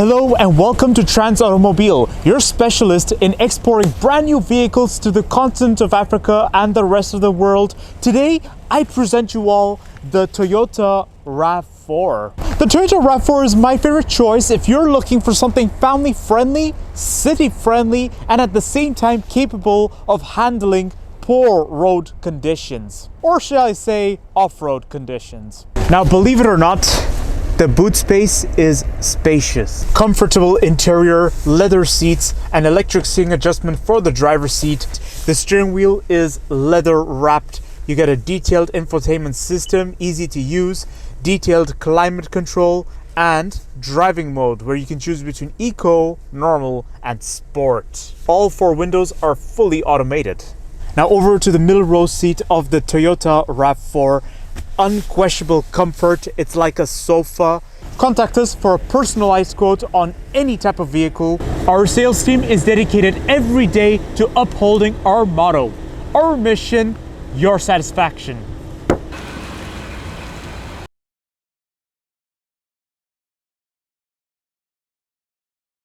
Hello and welcome to Trans Automobile, your specialist in exporting brand new vehicles to the continent of Africa and the rest of the world. Today, I present you all the Toyota RAV4. The Toyota RAV4 is my favorite choice if you're looking for something family friendly, city friendly, and at the same time capable of handling poor road conditions, or shall I say off-road conditions. Now, believe it or not, the boot space is spacious. Comfortable interior, leather seats, and electric seating adjustment for the driver's seat. The steering wheel is leather wrapped. You get a detailed infotainment system, easy to use, detailed climate control, and driving mode where you can choose between eco, normal, and sport. All four windows are fully automated. Now over to the middle row seat of the Toyota RAV4. Unquestionable comfort, it's like a sofa. Contact us for a personalized quote on any type of vehicle. Our sales team is dedicated every day to upholding our motto, our mission, your satisfaction.